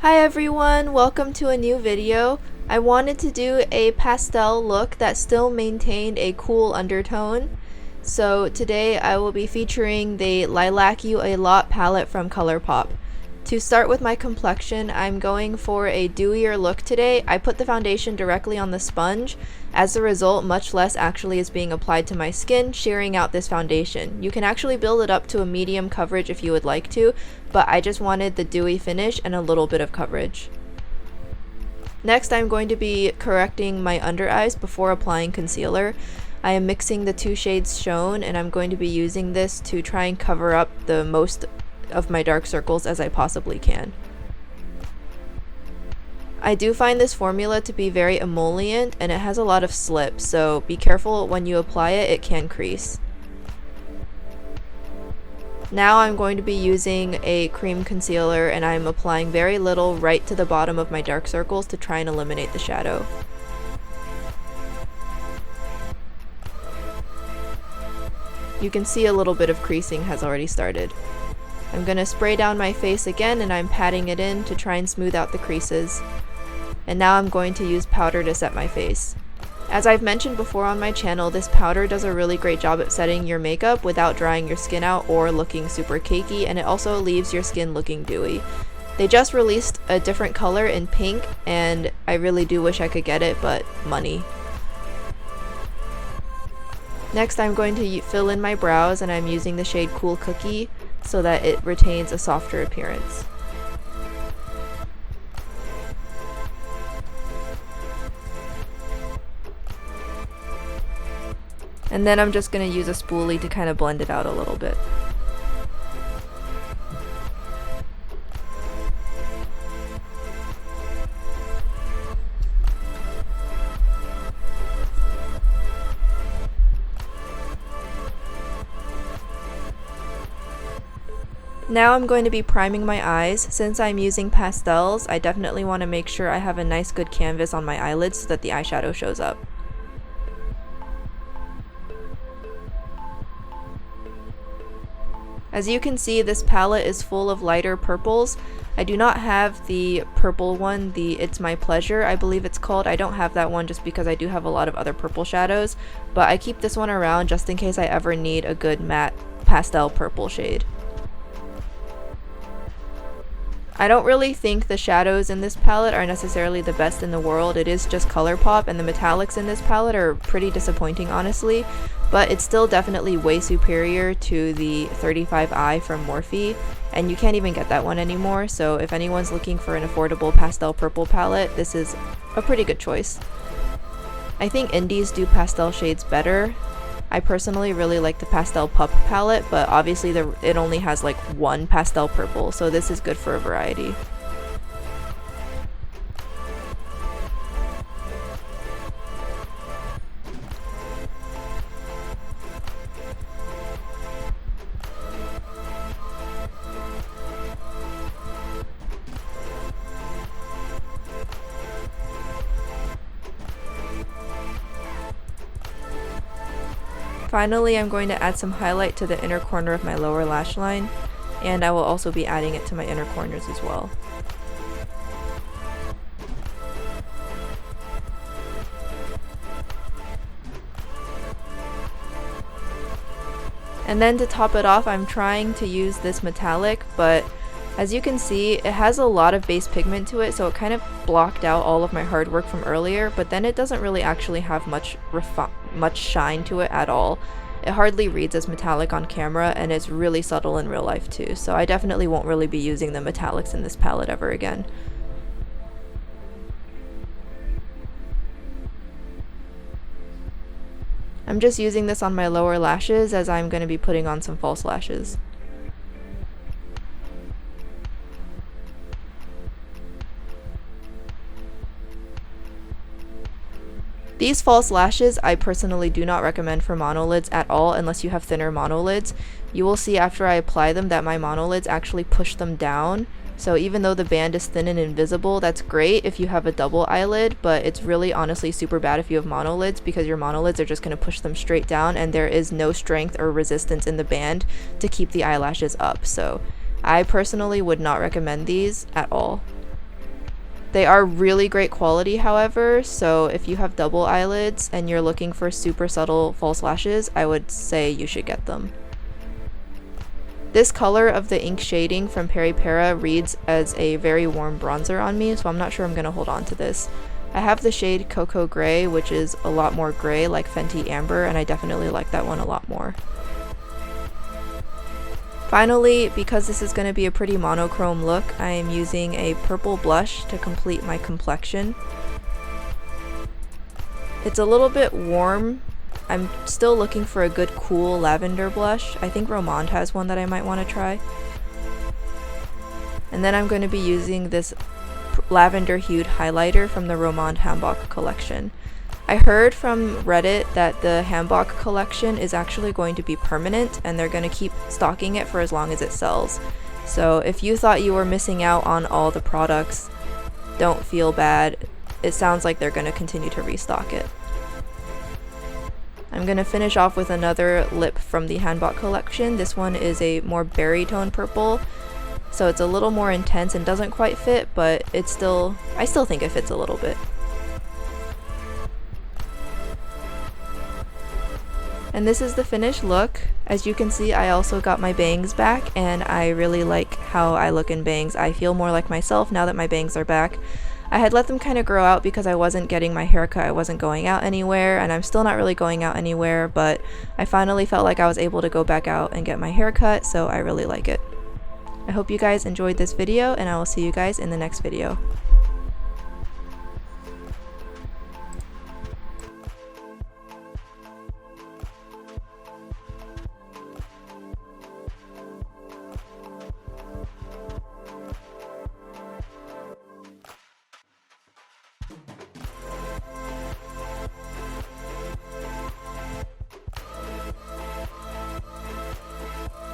Hi everyone, welcome to a new video. I wanted to do a pastel look that still maintained a cool undertone. So today I will be featuring the Lilac You A Lot palette from ColourPop. To start with my complexion, I'm going for a dewier look today. I put the foundation directly on the sponge. As a result, much less actually is being applied to my skin, shearing out this foundation. You can actually build it up to a medium coverage if you would like to, but I just wanted the dewy finish and a little bit of coverage. Next, I'm going to be correcting my under eyes before applying concealer. I am mixing the two shades shown, and I'm going to be using this to try and cover up the most of my dark circles as I possibly can. I do find this formula to be very emollient and it has a lot of slip, so be careful when you apply it, it can crease. Now I'm going to be using a cream concealer and I'm applying very little right to the bottom of my dark circles to try and eliminate the shadow. You can see a little bit of creasing has already started. I'm going to spray down my face again and I'm patting it in to try and smooth out the creases. And now I'm going to use powder to set my face. As I've mentioned before on my channel, this powder does a really great job at setting your makeup without drying your skin out or looking super cakey, and it also leaves your skin looking dewy. They just released a different color in pink and I really do wish I could get it, but money. Next I'm going to fill in my brows and I'm using the shade Cool Cookie so that it retains a softer appearance. And then I'm just going to use a spoolie to kind of blend it out a little bit. Now I'm going to be priming my eyes. Since I'm using pastels, I definitely want to make sure I have a nice good canvas on my eyelids so that the eyeshadow shows up. As you can see, this palette is full of lighter purples. I do not have the purple one, the It's My Pleasure, I believe it's called. I don't have that one just because I do have a lot of other purple shadows, but I keep this one around just in case I ever need a good matte pastel purple shade. I don't really think the shadows in this palette are necessarily the best in the world. It is just ColourPop, and the metallics in this palette are pretty disappointing honestly, but it's still definitely way superior to the 35i from Morphe, and you can't even get that one anymore, so if anyone's looking for an affordable pastel purple palette, this is a pretty good choice. I think indies do pastel shades better. I personally really like the Pastel Pup palette, but obviously it only has like one pastel purple, so this is good for a variety. Finally, I'm going to add some highlight to the inner corner of my lower lash line, and I will also be adding it to my inner corners as well. And then to top it off, I'm trying to use this metallic, but as you can see, it has a lot of base pigment to it, so it kind of blocked out all of my hard work from earlier, but then it doesn't really actually have much shine to it at all. It hardly reads as metallic on camera, and it's really subtle in real life too, so I definitely won't really be using the metallics in this palette ever again. I'm just using this on my lower lashes as I'm going to be putting on some false lashes. These false lashes I personally do not recommend for monolids at all unless you have thinner monolids. You will see after I apply them that my monolids actually push them down. So even though the band is thin and invisible, that's great if you have a double eyelid, but it's really honestly super bad if you have monolids because your monolids are just going to push them straight down and there is no strength or resistance in the band to keep the eyelashes up. So I personally would not recommend these at all. They are really great quality, however, so if you have double eyelids and you're looking for super subtle false lashes, I would say you should get them. This color of the ink shading from PERIPERA reads as a very warm bronzer on me, so I'm not sure I'm going to hold on to this. I have the shade Cocoa Gray, which is a lot more gray like Fenty Amber, and I definitely like that one a lot more. Finally, because this is going to be a pretty monochrome look, I am using a purple blush to complete my complexion. It's a little bit warm. I'm still looking for a good cool lavender blush. I think Rumour has one that I might want to try. And then I'm going to be using this lavender hued highlighter from the Rumour Hanbok collection. I heard from Reddit that the Hanbok collection is actually going to be permanent and they're going to keep stocking it for as long as it sells. So if you thought you were missing out on all the products, don't feel bad. It sounds like they're going to continue to restock it. I'm going to finish off with another lip from the Hanbok collection. This one is a more berry tone purple, so it's a little more intense and doesn't quite fit, but I still think it fits a little bit. And this is the finished look. As you can see, I also got my bangs back, and I really like how I look in bangs. I feel more like myself now that my bangs are back. I had let them kind of grow out because I wasn't getting my haircut, I wasn't going out anywhere, and I'm still not really going out anywhere, but I finally felt like I was able to go back out and get my haircut, so I really like it. I hope you guys enjoyed this video, and I will see you guys in the next video.